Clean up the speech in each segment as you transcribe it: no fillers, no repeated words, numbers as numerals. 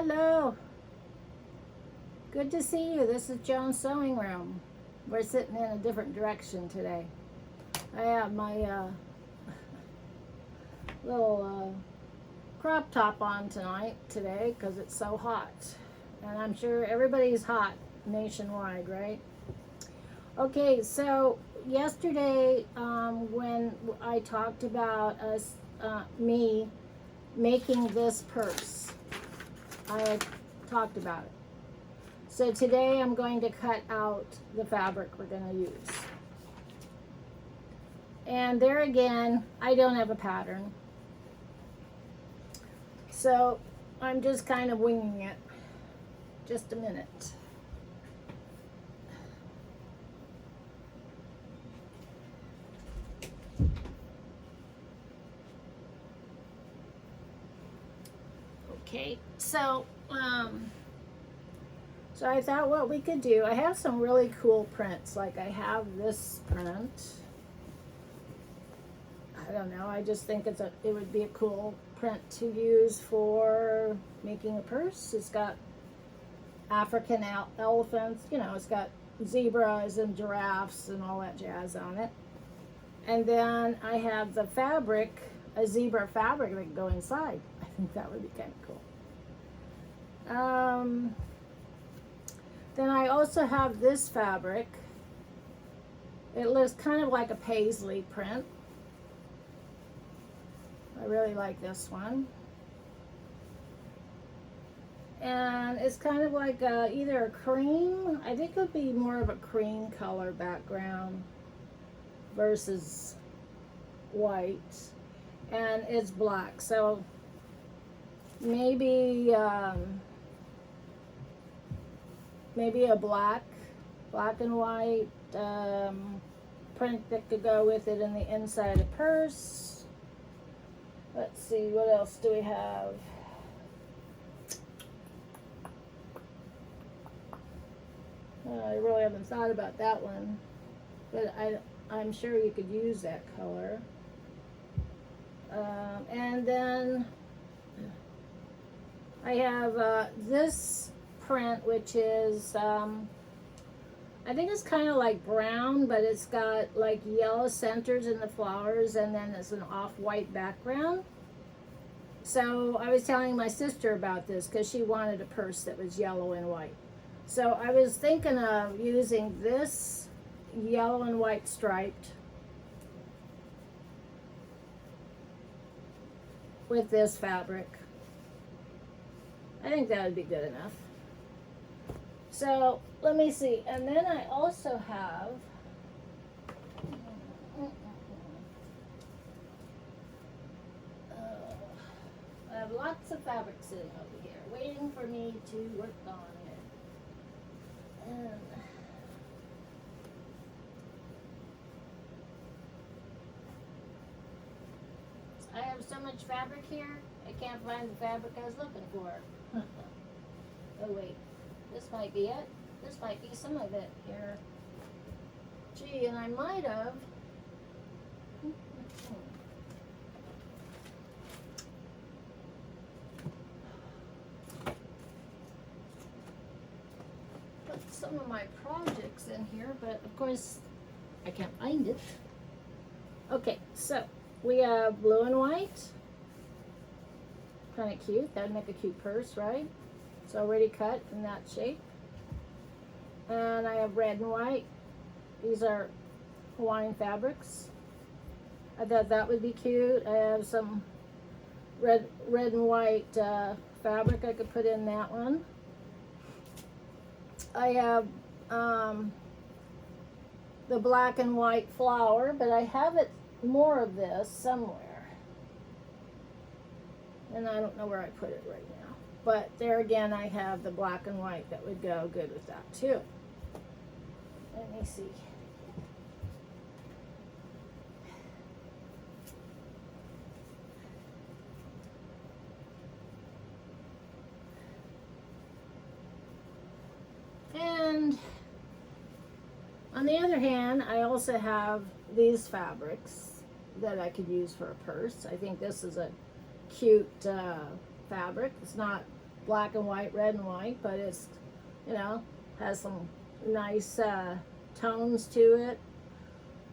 Hello. Good to see you. This is Joan's Sewing Room. We're sitting in a different direction today. I have my little crop top on today because it's so hot. And I'm sure everybody's hot nationwide, right? Okay, so yesterday when I talked about me making this purse, I talked about it. So today I'm going to cut out the fabric we're going to use. And there again, I don't have a pattern. So I'm just kind of winging it. Just a minute. Okay, so I thought what we could do, I have some really cool prints. Like I have this print. I don't know, I just think it would be a cool print to use for making a purse. It's got African elephants, you know, it's got zebras and giraffes and all that jazz on it. And then I have the fabric, a zebra fabric that can go inside. I think that would be kind of cool. Then I also have this fabric. It looks kind of like a paisley print. I really like this one. And it's kind of like either a cream, I think it would be more of a cream color background versus white. And it's black, so maybe maybe a black and white print that could go with it in the inside of the purse. Let's see, what else do we have? I really haven't thought about that one, but I'm sure you could use that color. And then I have this print, which is I think it's kind of like brown, but it's got like yellow centers in the flowers, and then it's an off-white background. So I was telling my sister about this because she wanted a purse that was yellow and white. So I was thinking of using this yellow and white striped with this fabric. I think that would be good enough. So let me see. And then I also have I have lots of fabric sitting over here waiting for me to work on it. And I have so much fabric here, I can't find the fabric I was looking for. Oh wait, this might be it. This might be some of it here. Gee, and I might have. Put some of my projects in here, but of course I can't find it. Okay, so we have blue and white. Kind of cute. That'd make a cute purse, right? It's already cut in that shape. And I have red and white. These are Hawaiian fabrics. I thought that would be cute. I have some red and white fabric I could put in that one. I have the black and white flower, but I have it more of this somewhere. And I don't know where I put it right now. But there again, I have the black and white that would go good with that too. Let me see. And on the other hand, I also have these fabrics that I could use for a purse. I think this is a cute fabric. It's not black and white, red and white, but it's, you know, has some nice tones to it.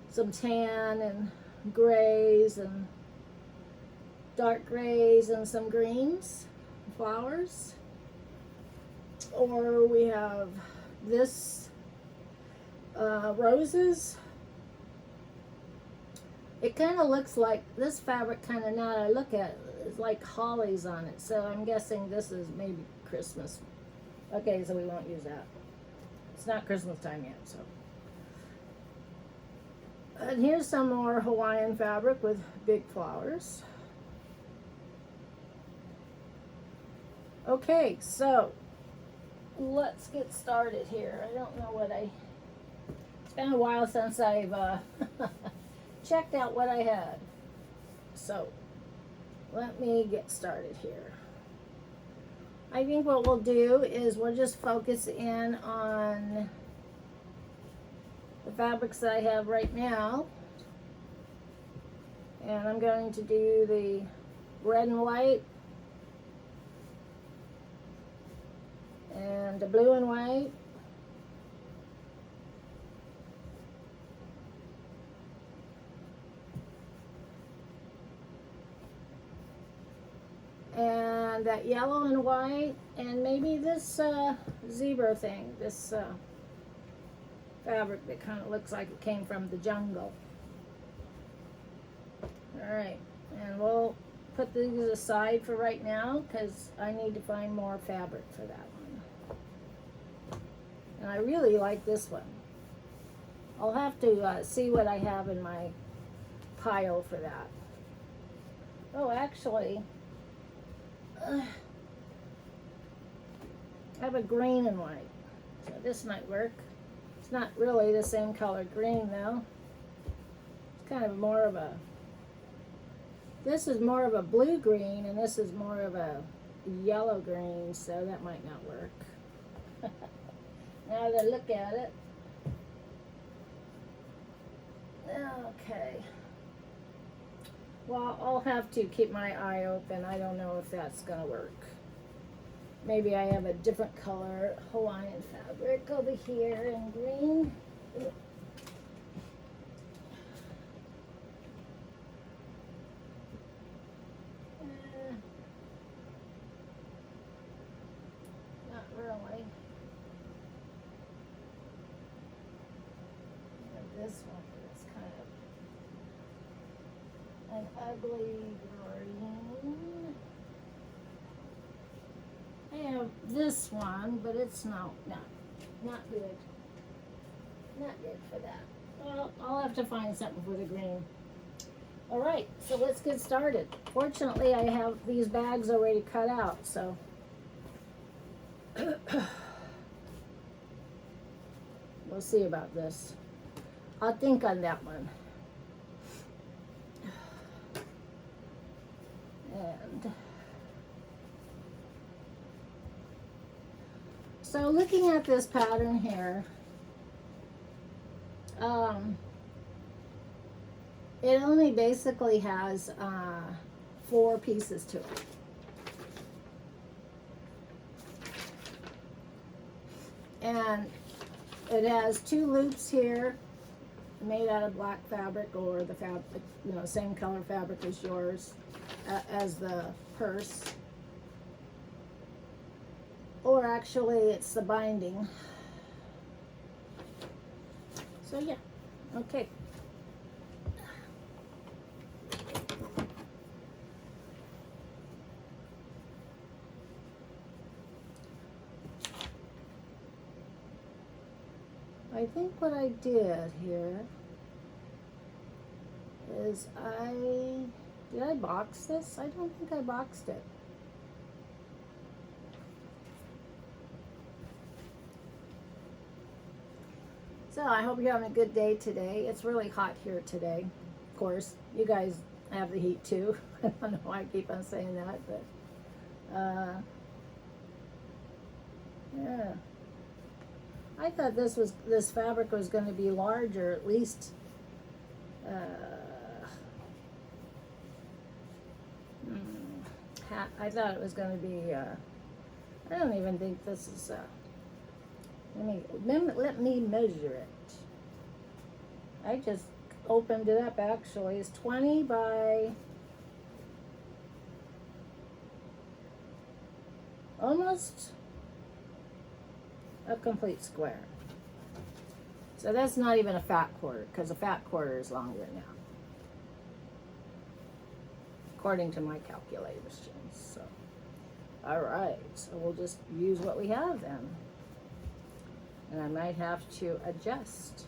Some tan and grays and dark grays and some greens, flowers. Or we have this roses. It kind of looks like this fabric, kind of, now that I look at it, it's like hollies on it. So I'm guessing this is maybe Christmas. Okay, so we won't use that. It's not Christmas time yet, so. And here's some more Hawaiian fabric with big flowers. Okay, so let's get started here. I don't know what it's been a while since I've checked out what I had. So let me get started here. I think what we'll do is we'll just focus in on the fabrics that I have right now. And I'm going to do the red and white and the blue and white. And that yellow and white, and maybe this zebra thing, this fabric that kind of looks like it came from the jungle. Alright, and we'll put these aside for right now because I need to find more fabric for that one. And I really like this one. I'll have to see what I have in my pile for that. Oh, actually, I have a green and white, so this might work. It's not really the same color green though. It's kind of more of a, this is more of a blue green and this is more of a yellow green, so that might not work. Now that I look at it. Okay. Well, I'll have to keep my eye open. I don't know if that's going to work. Maybe I have a different color Hawaiian fabric over here in green. Not really. And this one is kind of an ugly green. I have this one, but it's not good. Not good for that. Well, I'll have to find something for the green. All right, so let's get started. Fortunately, I have these bags already cut out, so. We'll see about this. I'll think on that one. And so looking at this pattern here, it only basically has 4 pieces to it. And it has 2 loops here made out of black fabric, or the fabric, you know, same color fabric as yours, as the purse. Or actually it's the binding. So yeah, okay. I think what I did here is did I box this? I don't think I boxed it. So I hope you're having a good day today. It's really hot here today. Of course, you guys have the heat too. I don't know why I keep on saying that, but yeah. I thought this fabric was going to be larger, at least. I thought it was going to be I don't even think this is, let me measure it. I just opened it up actually. It's 20 by almost a complete square. So that's not even a fat quarter, because a fat quarter is longer now, according to my calculations. So, all right, so we'll just use what we have then. And I might have to adjust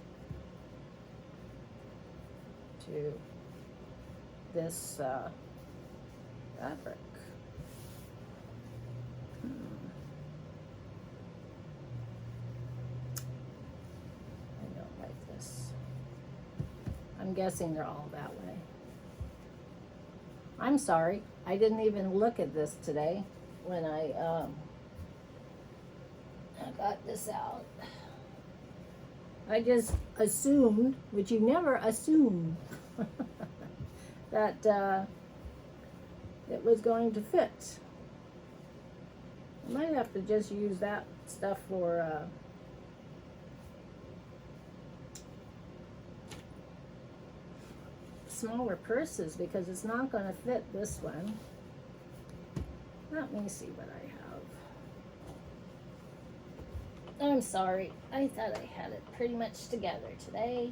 to this fabric. I don't like this. I'm guessing they're all that way. I'm sorry, I didn't even look at this today when I got this out. I just assumed, which you never assume, that it was going to fit. I might have to just use that stuff for smaller purses, because it's not going to fit this one. Let me see what I have. I'm sorry, I thought I had it pretty much together today.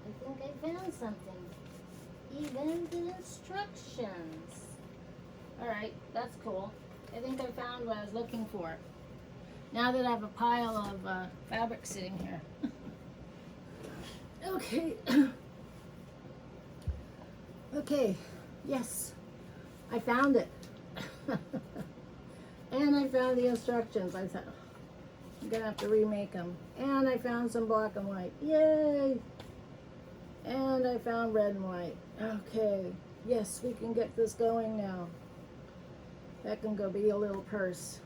I think I found something. Even the instructions. Alright, that's cool. I think I found what I was looking for. Now that I have a pile of fabric sitting here. Okay. Okay, yes, I found it. And I found the instructions. I thought, I'm gonna have to remake them. And I found some black and white. Yay! And I found red and white. Okay, yes, we can get this going now. That can go be a little purse.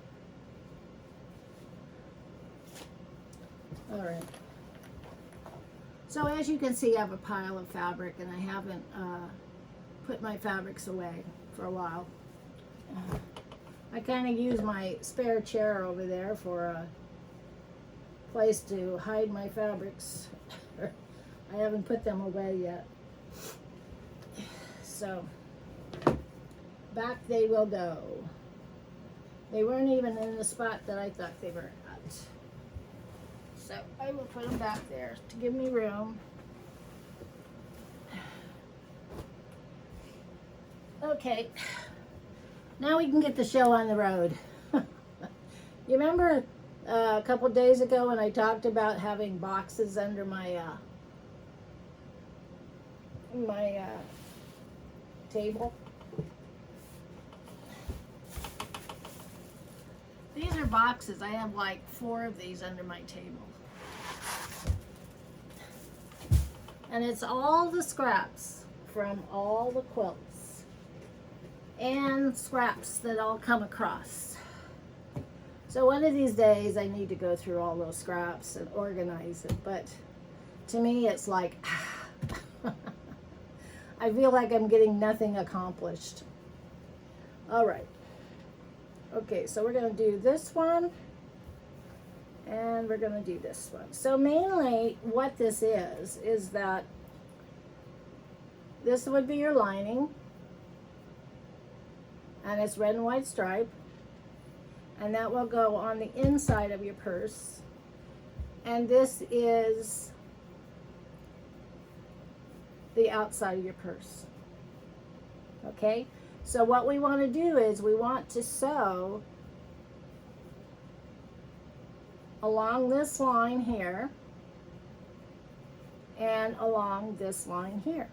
All right. So as you can see, I have a pile of fabric, and I haven't put my fabrics away for a while. I kind of use my spare chair over there for a place to hide my fabrics. I haven't put them away yet. So back they will go. They weren't even in the spot that I thought they were at. So I will put them back there to give me room. Okay, now we can get the show on the road. You remember a couple days ago when I talked about having boxes under my table? These are boxes. I have like 4 of these under my table. And it's all the scraps from all the quilts and scraps that I'll come across. So one of these days I need to go through all those scraps and organize it. But to me it's like, I feel like I'm getting nothing accomplished. All right. Okay, so we're going to do this one, and we're going to do this one. So mainly what this is that this would be your lining, and it's red and white stripe, and that will go on the inside of your purse. And this is the outside of your purse. Okay, so what we want to do is we want to sew along this line here and along this line here,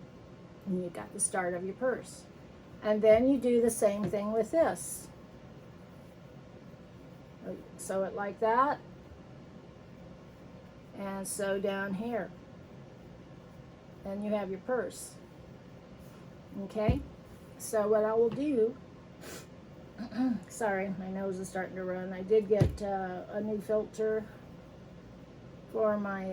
and you got the start of your purse. And then you do the same thing with this. Sew it like that, and sew down here, and you have your purse. Okay, so what I will do, sorry, my nose is starting to run. I did get a new filter for my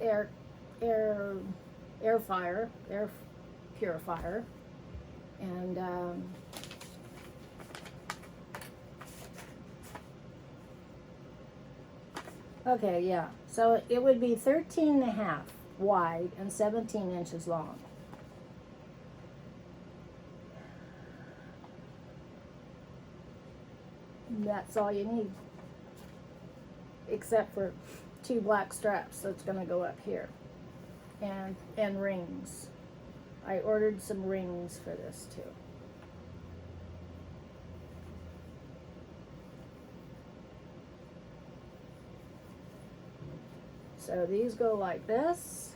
air purifier, and okay, yeah, so it would be 13.5 wide and 17 inches long. That's all you need, except for 2 black straps that's going to go up here, and rings. I ordered some rings for this too. So these go like this.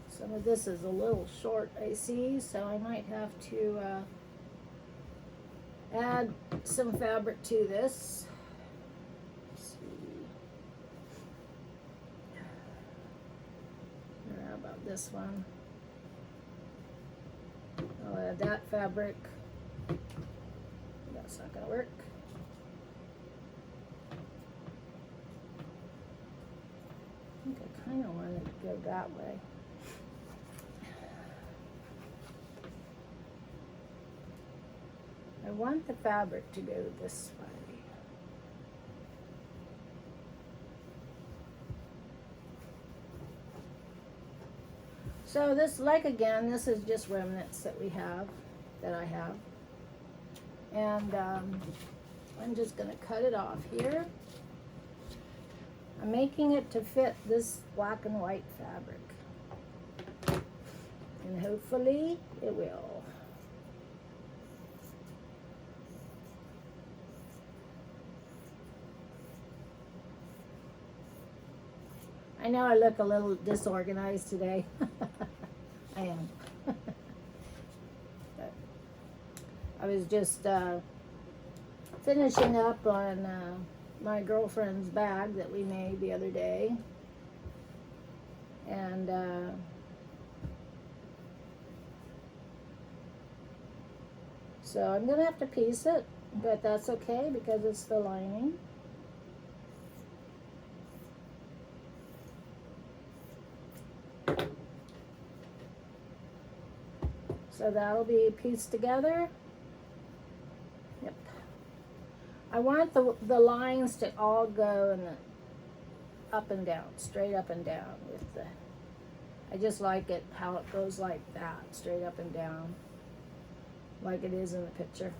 Some of this is a little short, I see, so I might have to add some fabric to this. Let's see. How about this one? I'll add that fabric. That's not going to work. I think I kind of want it to go that way. I want the fabric to go this way. So this, like again, this is just remnants that we have, that I have. And I'm just going to cut it off here. I'm making it to fit this black and white fabric. And hopefully it will. I know I look a little disorganized today. I am. But I was just finishing up on my girlfriend's bag that we made the other day. And so I'm going to have to piece it, but that's okay because it's the lining. So that'll be pieced together. Yep. I want the lines to all go in the up and down, straight up and down with the, I just like it how it goes like that, straight up and down, like it is in the picture.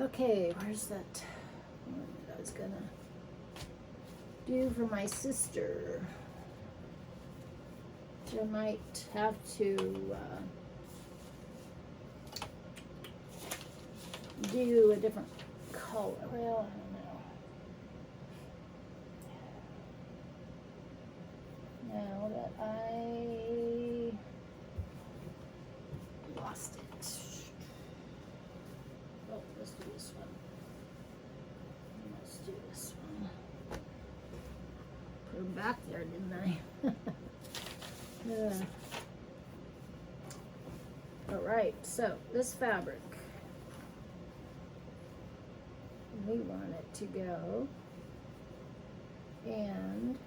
Okay, where's that one that I was gonna do for my sister? I might have to do a different color. Well, I don't know. Now that I lost it. Oh, let's do this one. Let's do this one. Put them back there, didn't I? All right, so this fabric, we want it to go, and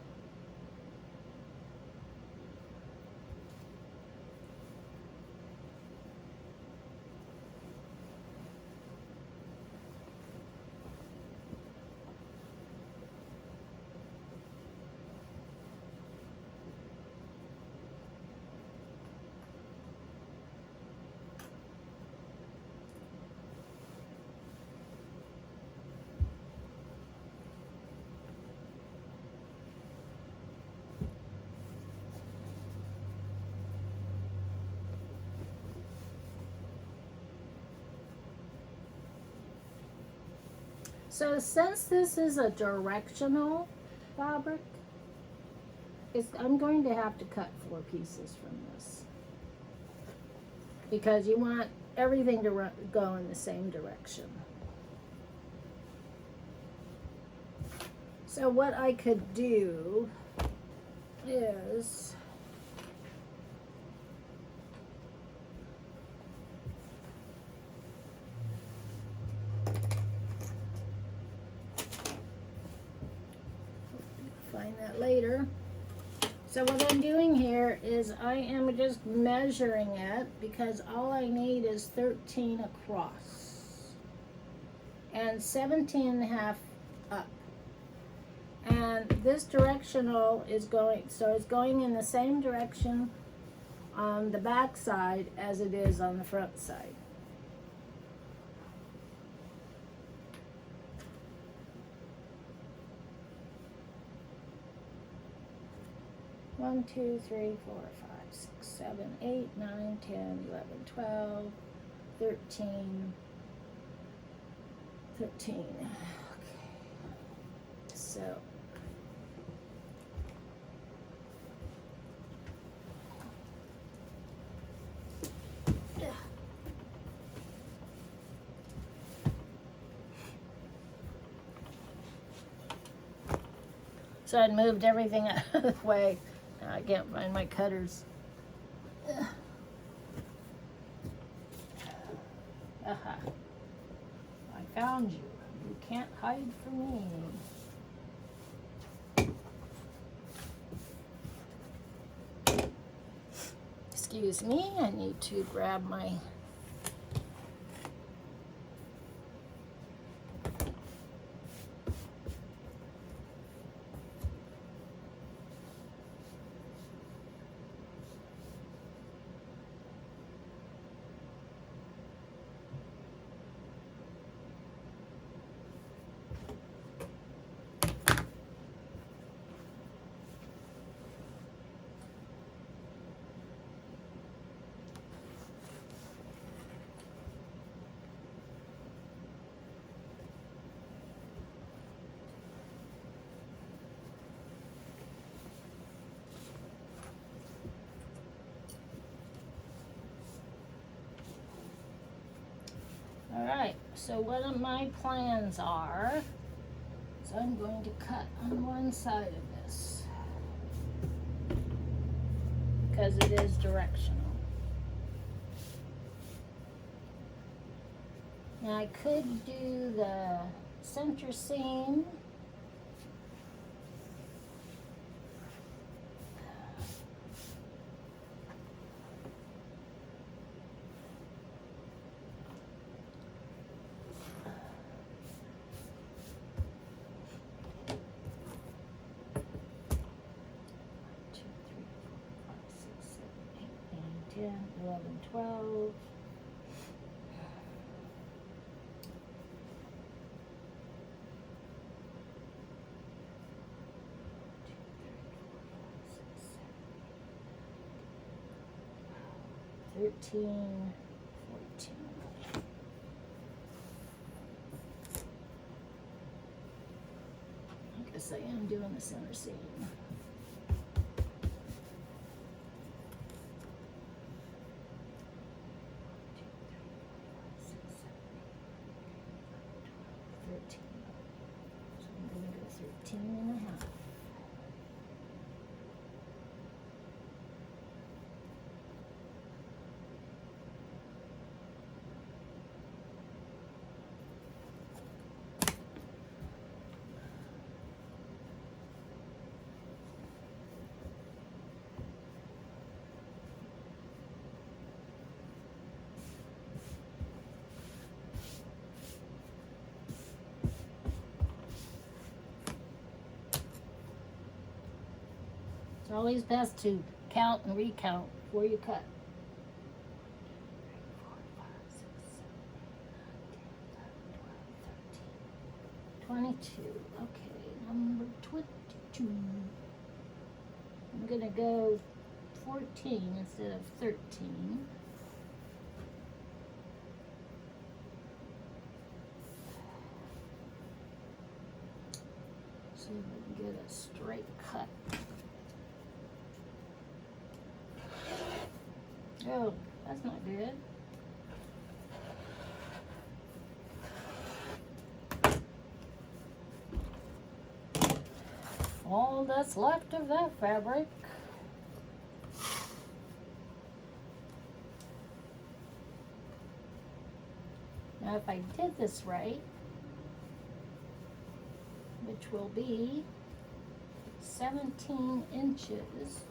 So since this is a directional fabric, I'm going to have to cut 4 pieces from this, because you want everything to go in the same direction. So what I could do is find that later. So what I'm doing here is I am just measuring it, because all I need is 13 across and 17 and a half up. And this directional is going, so it's going in the same direction on the back side as it is on the front side. One, 2, 3, 4, 5, 6, 7, 8, 9, 10, 11, 12, 13, 13. Okay. So So I'd moved everything out of the way. Now I can't find my cutters. Aha. I found you. You can't hide from me. Excuse me, I need to grab my Alright, so what my plans are, so I'm going to cut on one side of this, because it is directional. Now I could do the center seam. Yeah, 11, 12. Thirteen, 14. I guess I am doing the center seam. So I'm going to go 13 and a half. It's always best to count and recount before you cut. 22. Okay, number 22. I'm gonna go 14 instead of 13. See if we can get a straight cut. Oh, that's not good. All that's left of that fabric. Now if I did this right, which will be 17 inches.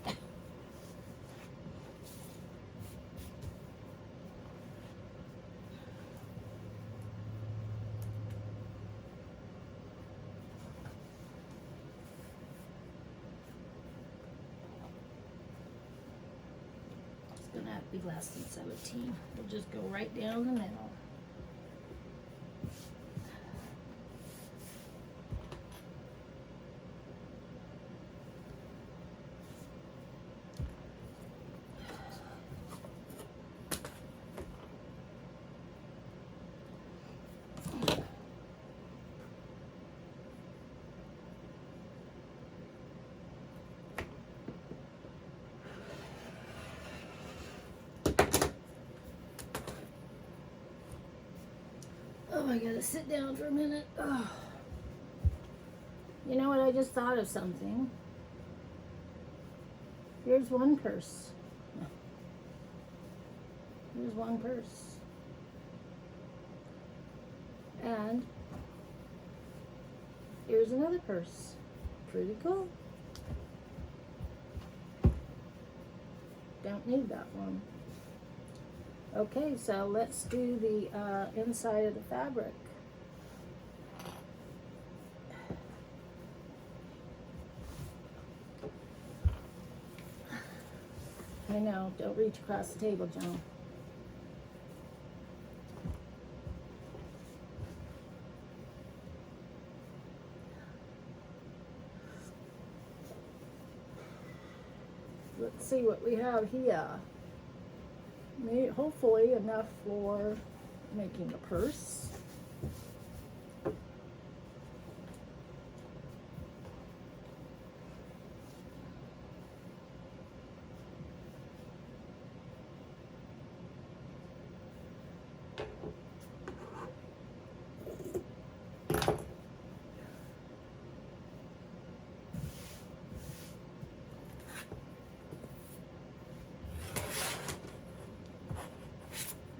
It's gonna have to be less than 17. We'll just go right down the middle. Oh, I gotta sit down for a minute. Oh. You know what? I just thought of something. Here's one purse. Here's one purse. And here's another purse. Pretty cool. Don't need that one. Okay, so let's do the inside of the fabric. I know, don't reach across the table, John. Let's see what we have here. Hopefully enough for making a purse.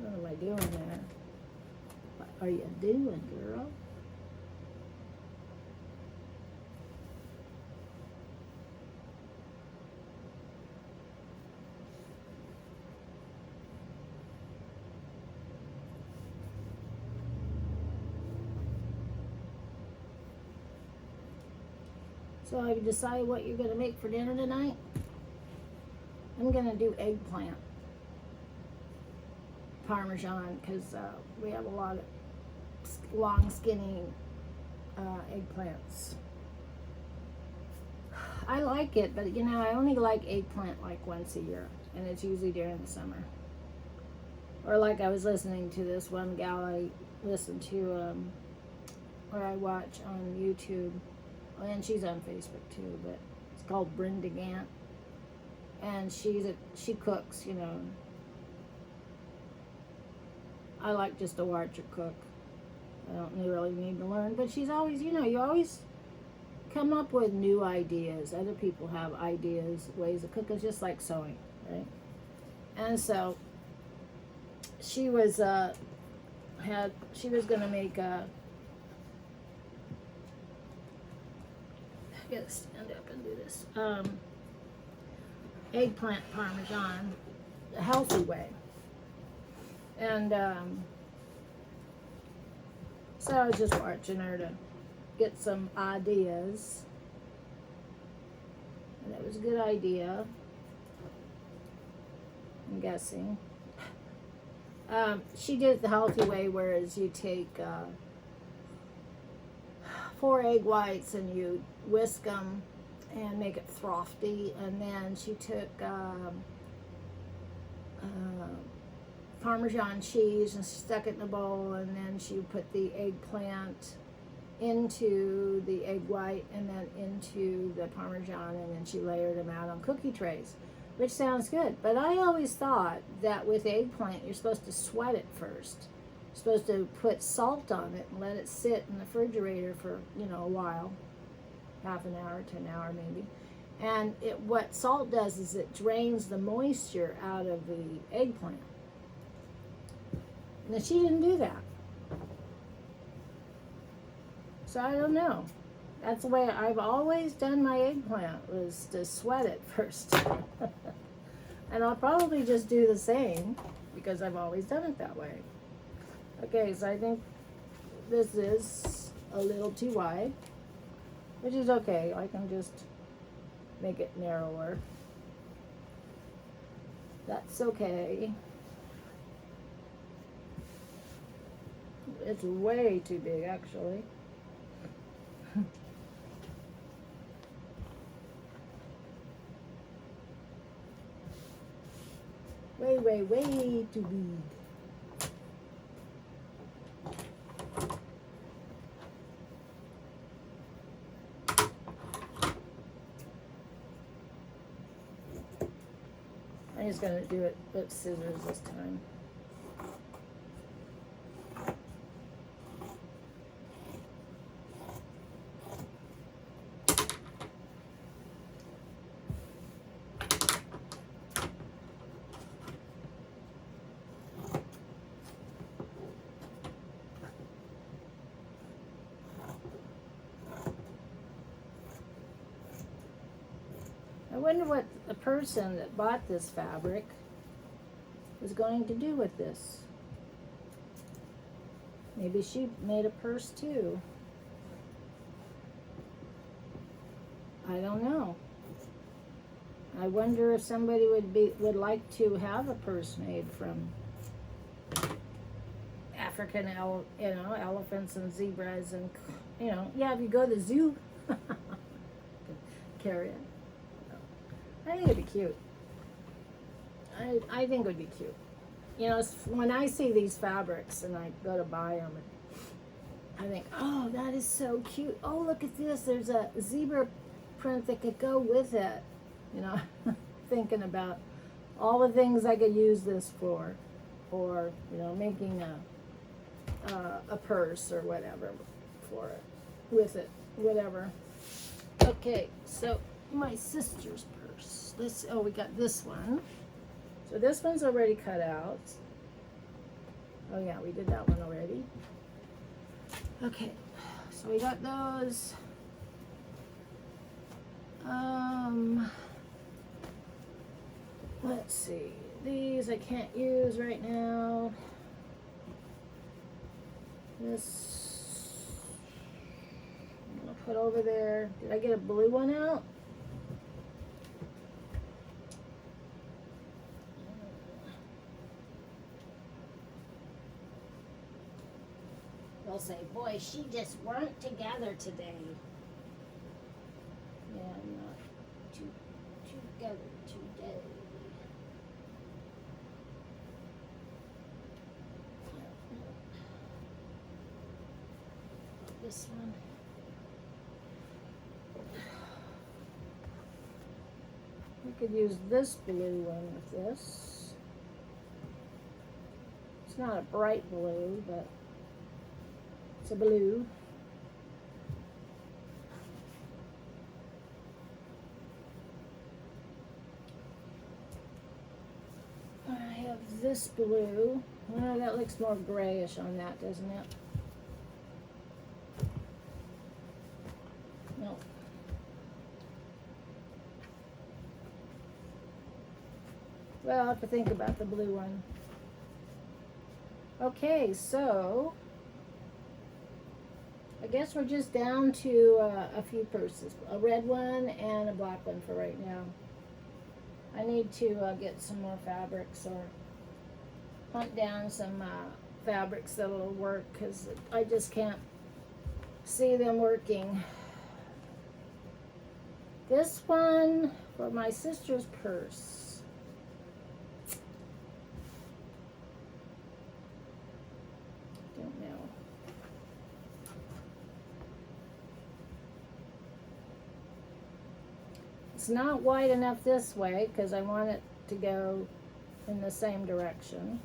What am I doing there? What are you doing, girl? So have you decided what you're going to make for dinner tonight? I'm going to do eggplant Parmesan because we have a lot of long, skinny eggplants. I like it, but you know, I only like eggplant like once a year, and it's usually during the summer. Or like I was listening to this one gal I listen to, or I watch on YouTube, and she's on Facebook too, but it's called Brenda Gant, and she cooks, you know. I like just to watch her cook. I don't really need to learn, but she's always, you know, you always come up with new ideas. Other people have ideas, ways of cooking, just like sewing, right? And so she was gonna make a, I gotta stand up and do this, eggplant Parmesan, the healthy way. And so I was just watching her to get some ideas, and it was a good idea, I'm guessing. She did it the healthy way, whereas you take 4 egg whites and you whisk them and make it frothy, and then she took Parmesan cheese and stuck it in a bowl, and then she put the eggplant into the egg white and then into the Parmesan, and then she layered them out on cookie trays, which sounds good. But I always thought that with eggplant, you're supposed to sweat it first. You're supposed to put salt on it and let it sit in the refrigerator for, you know, a while, half an hour to an hour maybe. And what salt does is it drains the moisture out of the eggplant. Now she didn't do that. So I don't know. That's the way I've always done my eggplant, was to sweat it first. And I'll probably just do the same because I've always done it that way. Okay, so I think this is a little too wide, which is okay. I can just make it narrower. That's okay. It's way too big, actually. way too big. I'm just going to do it with scissors this time. I wonder what the person that bought this fabric is going to do with this. Maybe she made a purse too. I don't know. I wonder if somebody would like to have a purse made from African elephants and zebras, and yeah, if you go to the zoo, carry it. I think it'd be cute. I think it would be cute. You know, when I see these fabrics and I go to buy them, I think, oh, that is so cute. Oh, look at this. There's a zebra print that could go with it. You know, thinking about all the things I could use this for, or, you know, making a purse or whatever for it, with it, whatever. Okay, so my sister's purse. We got this one. So this one's already cut out. Oh yeah, we did that one already. Okay, so we got those. Let's see. These I can't use right now. This I'm gonna put over there. Did I get a blue one out? They'll say, boy, she just weren't together today. Yeah, I'm not together today. This one. We could use this blue one with this. It's not a bright blue, but it's a blue. I have this blue. Well, that looks more grayish on that, doesn't it? No. Well, I'll have to think about the blue one. Okay, so I guess we're just down to a few purses. A red one and a black one for right now. I need to get some more fabrics, or hunt down some fabrics that'll work, because I just can't see them working. This one for my sister's purse. Don't know. It's not wide enough this way because I want it to go in the same direction.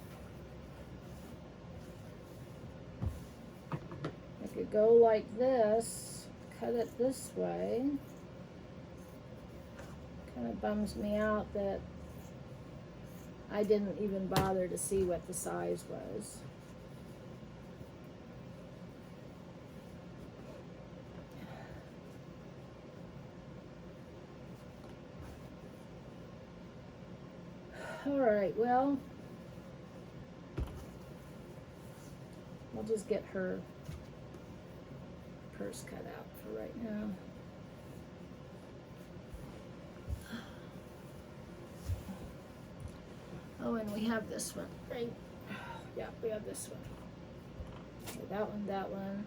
I could go like this, cut it this way. Kind of bums me out that I didn't even bother to see what the size was. All right, well, we'll just get her purse cut out for right now. Oh, and we have this one, right? Yeah, we have this one. Okay, that one, that one.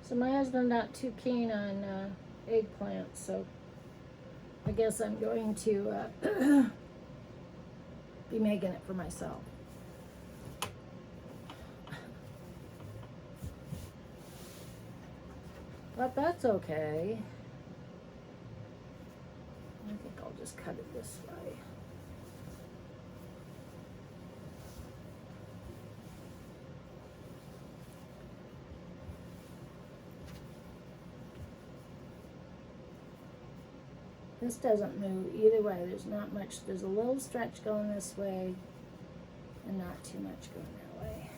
So my husband's not too keen on eggplants, so I guess I'm going to be making it for myself. But that's okay. I think I'll just cut it this way. This doesn't move either way. There's not much. There's a little stretch going this way and not too much going that way.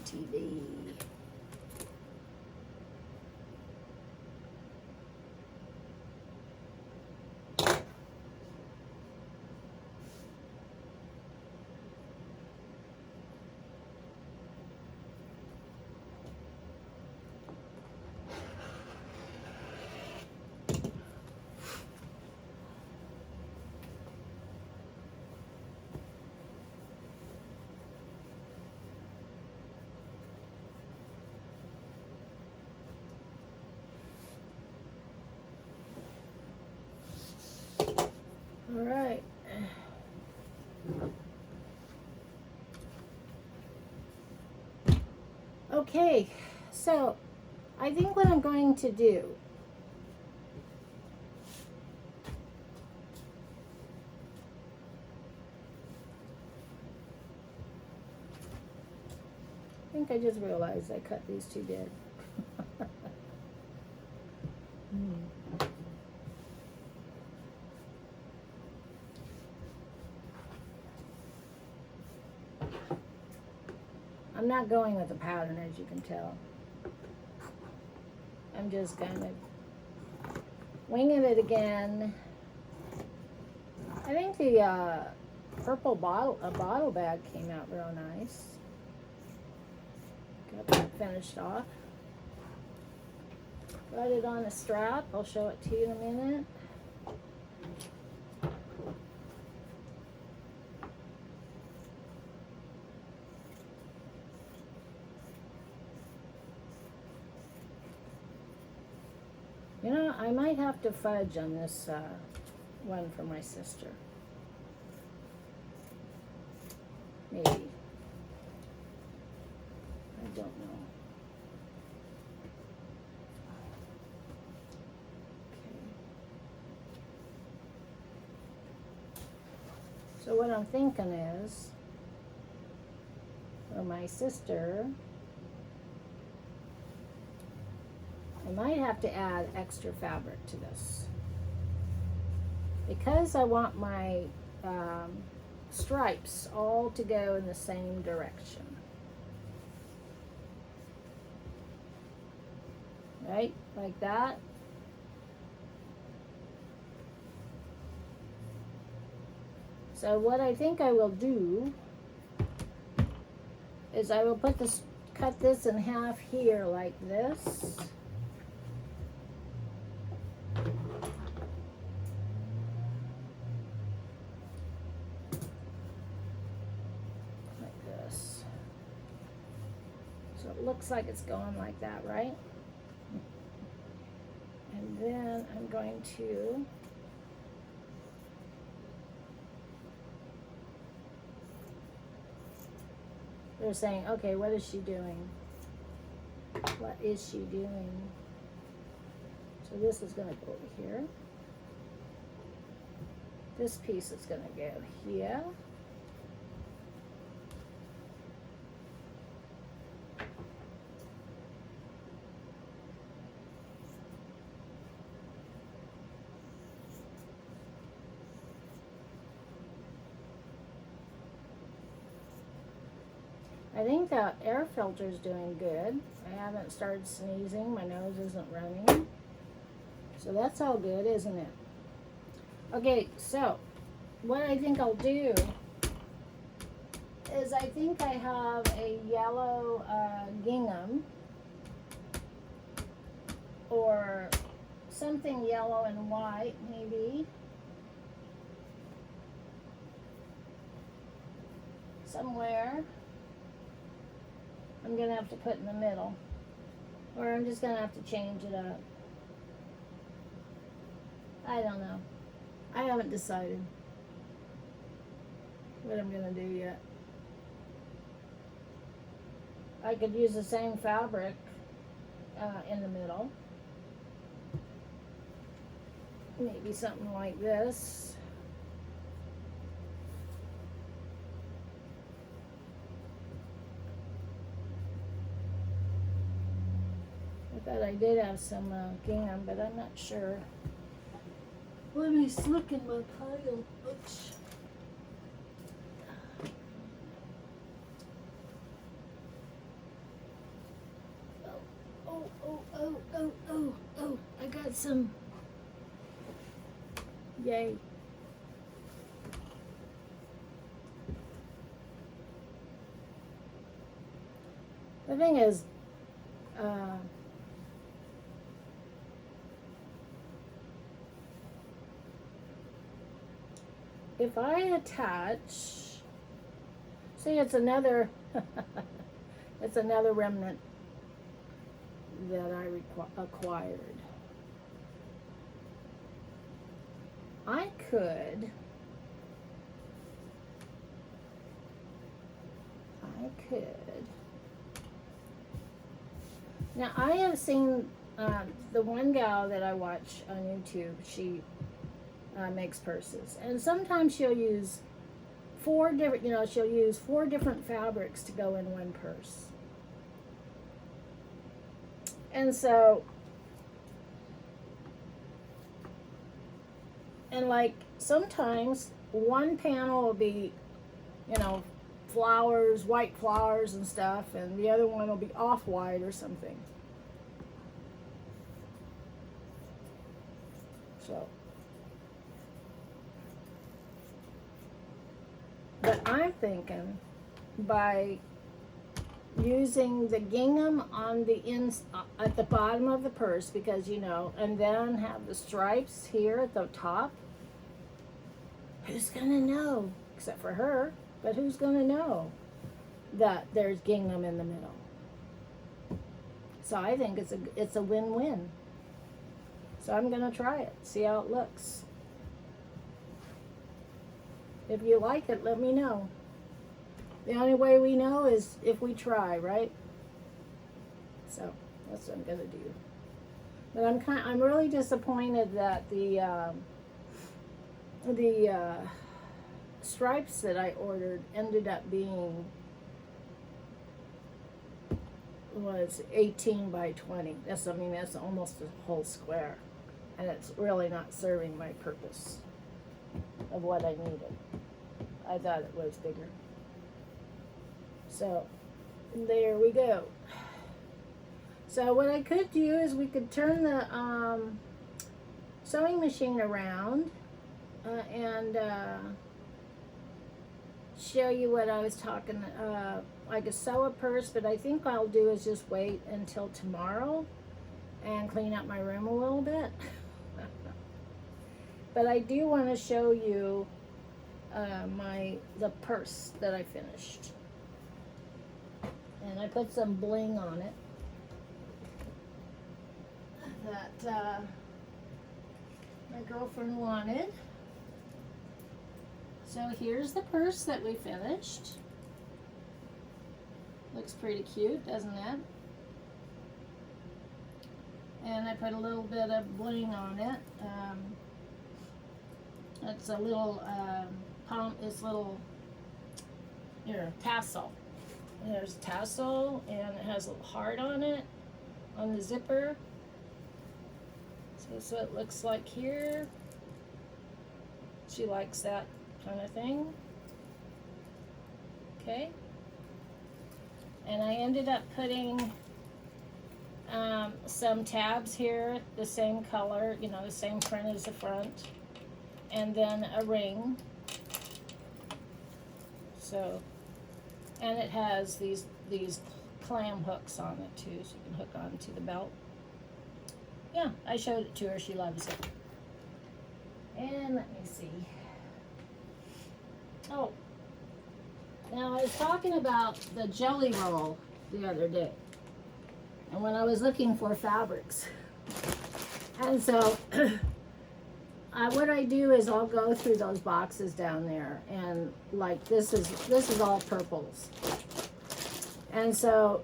TV. All right. Okay, so I think what I'm going to do I just realized I cut these too big. I'm not going with a pattern, as you can tell. I'm just kind of winging it again. I think the purple bottle bag came out real nice. Got that finished off. Got it on a strap. I'll show it to you in a minute. I might have to fudge on this one for my sister. Maybe. I don't know. Okay. So what I'm thinking is, for my sister, I might have to add extra fabric to this. Because I want my stripes all to go in the same direction. Right? Like that. So what I think I will do is I will cut this in half here like this. So it looks like it's going like that, right? And then I'm going to they're saying, okay, what is she doing? What is she doing? So this is going to go over here. This piece is going to go here. I think the air filter is doing good. I haven't started sneezing. My nose isn't running. So that's all good, isn't it? Okay, so what I think I'll do is I think I have a yellow gingham or something yellow and white maybe. Somewhere. I'm going to have to put in the middle. Or I'm just going to have to change it up. I don't know. I haven't decided what I'm going to do yet. I could use the same fabric in the middle. Maybe something like this. But I did have some gingham, but I'm not sure. Let me look in my pile. Oops. Oh, I got some. Yay. The thing is, if I attach, see, it's another, it's another remnant that I acquired. I could now I have seen the one gal that I watch on YouTube, she makes purses, and sometimes she'll use four different fabrics to go in one purse. And so, and like sometimes one panel will be, flowers, white flowers and stuff, and the other one will be off-white or something. So, but I'm thinking by using the gingham on the at the bottom of the purse, because and then have the stripes here at the top. Who's gonna know? Except for her, but who's gonna know that there's gingham in the middle? So I think it's a win-win. So I'm gonna try it, see how it looks. If you like it, let me know. The only way we know is if we try, right? So that's what I'm gonna do. But I'm really disappointed that the stripes that I ordered ended up being was 18 by 20. That's almost a whole square, and it's really not serving my purpose of what I needed. I thought it was bigger. So there we go. So what I could do is we could turn the sewing machine around and show you what I was talking. I could sew a purse, but I think I'll do is just wait until tomorrow and clean up my room a little bit. But I do want to show you the purse that I finished, and I put some bling on it that my girlfriend wanted. So here's the purse that we finished. Looks pretty cute, doesn't it? And I put a little bit of bling on it. It's a little tassel. There's a tassel, and it has a little heart on it, on the zipper. So that's what it looks like here. She likes that kind of thing. Okay. And I ended up putting some tabs here, the same color, the same print as the front, and then a ring. So, and it has these clam hooks on it too, so you can hook onto the belt. Yeah, I showed it to her. She loves it. And let me see. Oh, now I was talking about the jelly roll the other day, and when I was looking for fabrics, and so what I do is I'll go through those boxes down there, and like this is all purples, and so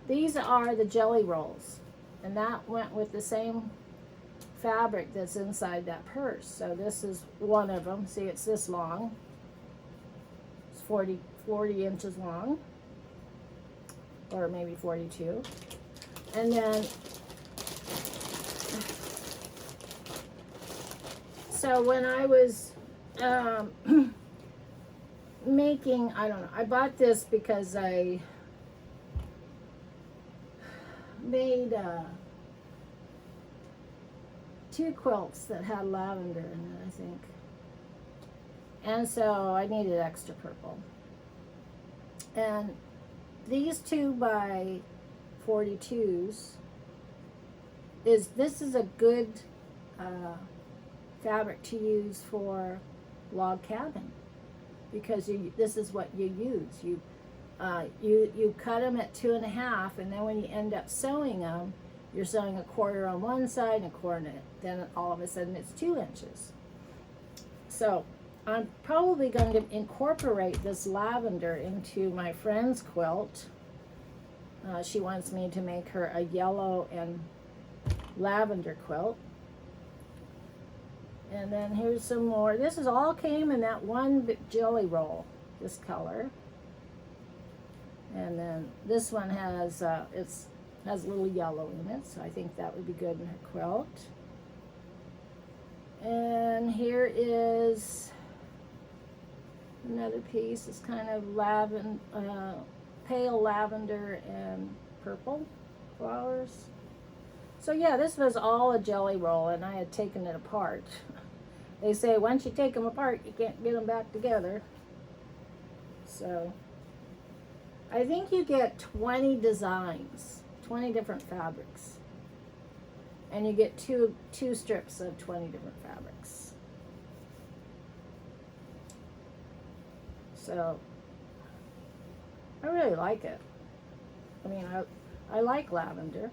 these are the jelly rolls, and that went with the same fabric that's inside that purse. So this is one of them. See, it's this long. It's 40 inches long, or maybe 42. And then so when I was making, I don't know, I bought this because I made 2 quilts that had lavender in it, I think. And so I needed extra purple. And these 2 by 42s this is a good fabric to use for log cabin, because this is what you use. You cut them at 2.5, and then when you end up sewing them, you're sewing a quarter on one side and a quarter, then all of a sudden it's 2 inches. So I'm probably going to incorporate this lavender into my friend's quilt. She wants me to make her a yellow and lavender quilt. And then here's some more. This is all came in that one jelly roll, this color. And then this one has has a little yellow in it, so I think that would be good in her quilt. And here is another piece. It's kind of pale lavender and purple flowers. So yeah, this was all a jelly roll, and I had taken it apart. They say once you take them apart, you can't get them back together. So I think you get 20 designs, 20 different fabrics, and you get two strips of 20 different fabrics. So I really like it. I mean, I like lavender.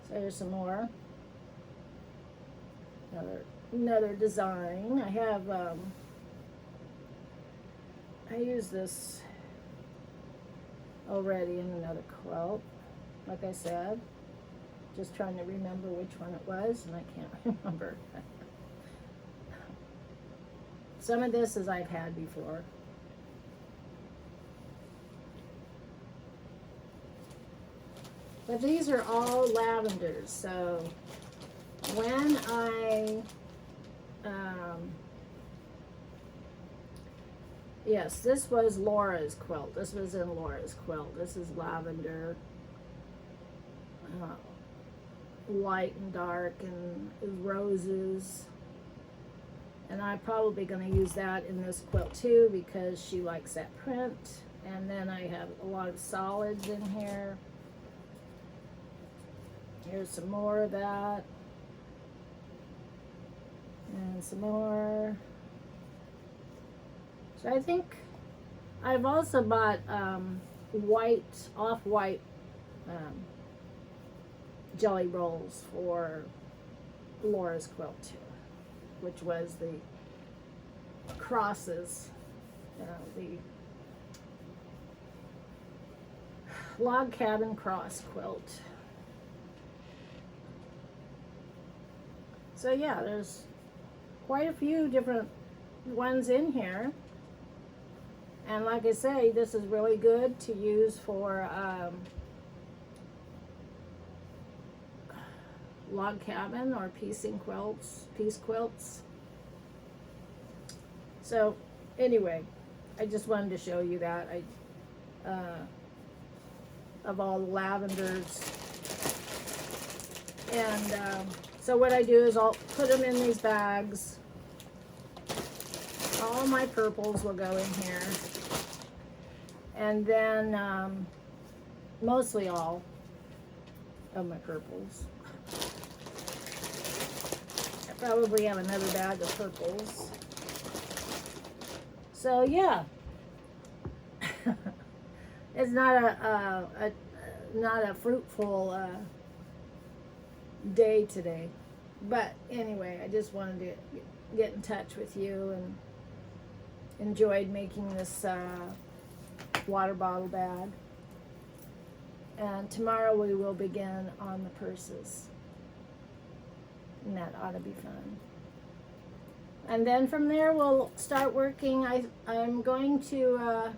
So there's some more. another design. I have I use this already in another quilt. Like I said, just trying to remember which one it was, and I can't remember. Some of this is I've had before. But these are all lavenders, so when yes, this was Laura's quilt. This was in Laura's quilt. This is lavender, light and dark, and roses. And I'm probably going to use that in this quilt too because she likes that print. And then I have a lot of solids in here. Here's some more of that. And some more. So I think I've also bought off-white jelly rolls for Laura's quilt too, which was the crosses, the log cabin cross quilt. So yeah, there's quite a few different ones in here. And like I say, this is really good to use for log cabin or piece quilts. So anyway, I just wanted to show you that. Of all the lavenders. And so what I do is I'll put them in these bags. All my purples will go in here. And then mostly all of my purples. I probably have another bag of purples. So yeah. It's not a fruitful day today, but anyway, I just wanted to get in touch with you and enjoyed making this water bottle bag. And tomorrow we will begin on the purses, and that ought to be fun. And then from there we'll start working. I'm going to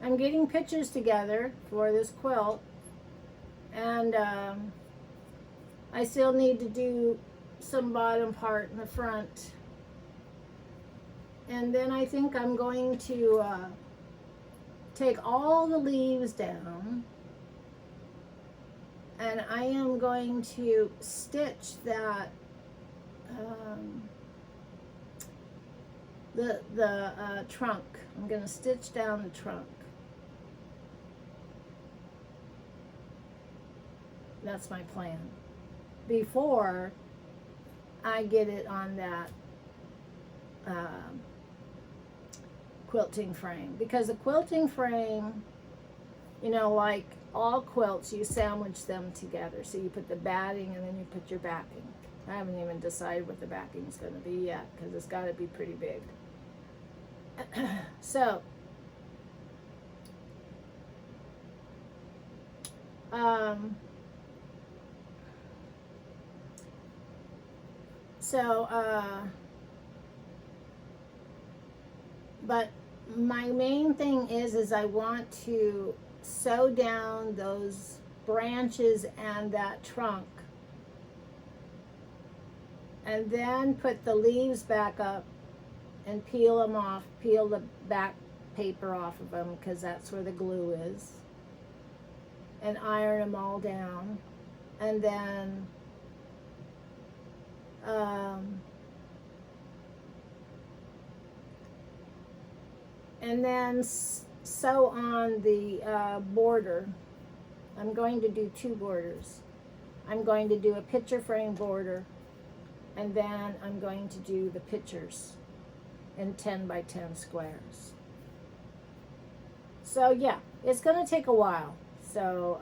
I'm getting pictures together for this quilt, and I still need to do some bottom part in the front. And then I think I'm going to take all the leaves down, and I am going to stitch that the trunk. I'm going to stitch down the trunk. That's my plan. Before I get it on that quilting frame. Because the quilting frame, you know, like all quilts, you sandwich them together. So you put the batting and then you put your backing. I haven't even decided what the backing is going to be yet because it's got to be pretty big. So, but my main thing is I want to sew down those branches and that trunk, and then put the leaves back up and peel them off, peel the back paper off of them because that's where the glue is, and iron them all down, and then sew on the border. I'm going to do two borders. I'm going to do a picture frame border, and then I'm going to do the pictures in 10 by 10 squares. So yeah, it's going to take a while. So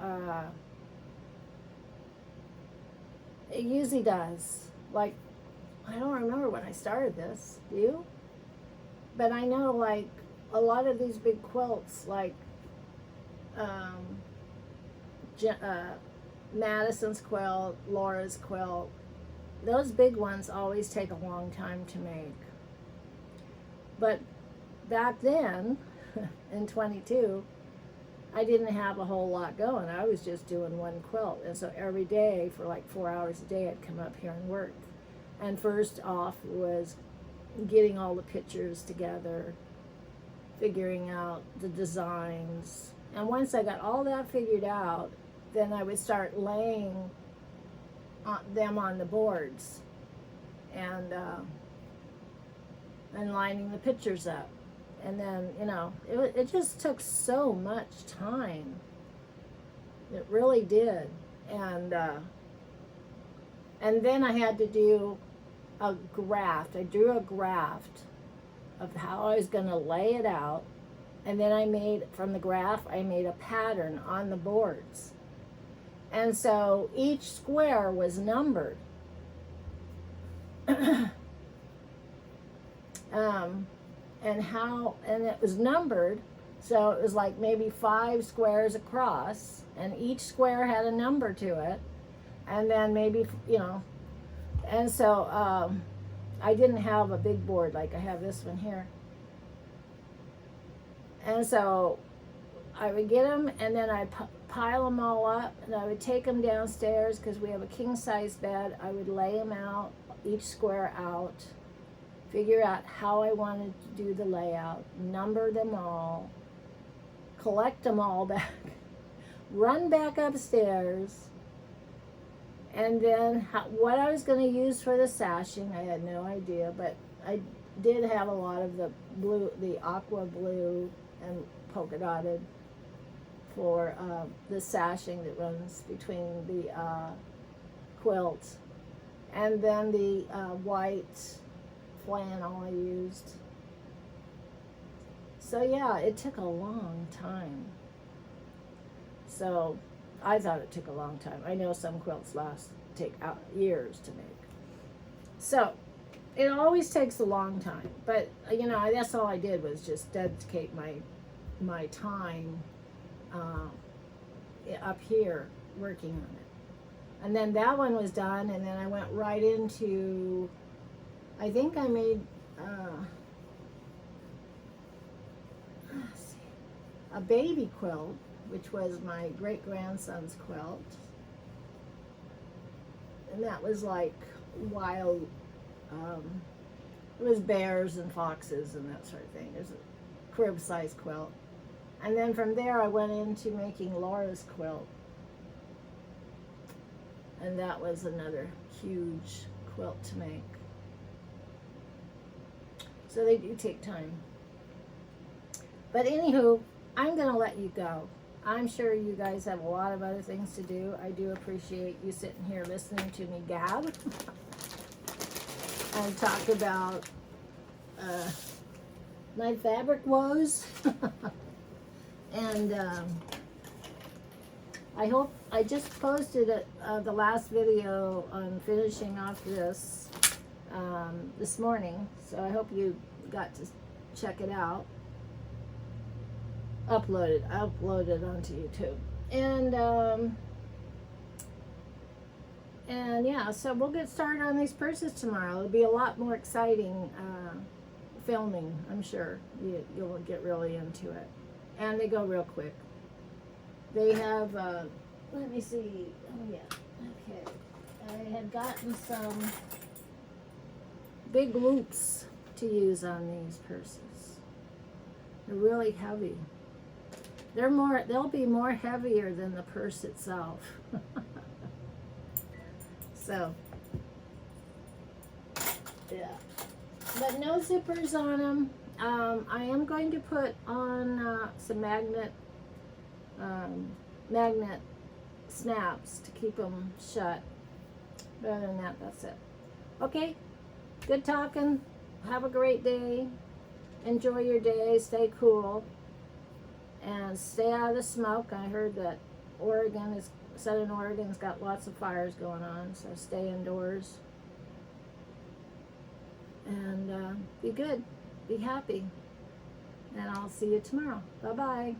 it usually does. like, I don't remember when I started this. Do you? But I know, like, a lot of these big quilts, like um, Madison's quilt, Laura's quilt, those big ones always take a long time to make. But back then, in 22, I didn't have a whole lot going. I was just doing one quilt. And so every day, for like 4 hours a day, I'd come up here and work. And first off was getting all the pictures together, figuring out the designs. And once I got all that figured out, then I would start laying them on the boards and lining the pictures up. And then, you know, it just took so much time. It really did. And then I had to do a graft. I drew a graft of how I was going to lay it out. And then I made, from the graph, I made a pattern on the boards. And so each square was numbered. And it was numbered, so it was like maybe 5 squares across, and each square had a number to it, and then maybe, you know, and so I didn't have a big board like I have this one here. And so I would get them, and then I'd pile them all up, and I would take them downstairs because we have a king-size bed. I would lay them out, each square out, figure out how I wanted to do the layout, number them all, collect them all back, run back upstairs, and then what I was going to use for the sashing, I had no idea, but I did have a lot of the blue, the aqua blue and polka dotted for the sashing that runs between the quilt, and then the white flannel I used. So yeah, it took a long time. So I thought it took a long time. I know some quilts take years to make. So it always takes a long time, but you know, that's all I did was just dedicate my time up here working on it. And then that one was done, and then I went right into, I think I made a baby quilt, which was my great-grandson's quilt. And that was like wild, it was bears and foxes and that sort of thing. There's a crib-size quilt. And then from there I went into making Laura's quilt. And that was another huge quilt to make. So they do take time. But anywho, I'm going to let you go. I'm sure you guys have a lot of other things to do. I do appreciate you sitting here listening to me gab and talk about my fabric woes. And I hope, I just posted the last video on finishing off this morning, so I hope you got to check it out. Upload it onto YouTube. And yeah, so we'll get started on these purses tomorrow. It'll be a lot more exciting filming, I'm sure. You'll get really into it. And they go real quick. They have, let me see, oh yeah, okay. I had gotten some big loops to use on these purses. They're really heavy. They'll be more heavier than the purse itself. So, yeah. But no zippers on them. I am going to put on some magnet snaps to keep them shut. But other than that, that's it. Okay, good talking. Have a great day. Enjoy your day. Stay cool. And stay out of the smoke. I heard that Southern Oregon's got lots of fires going on, so stay indoors. and be good, be happy, and I'll see you tomorrow. Bye-bye.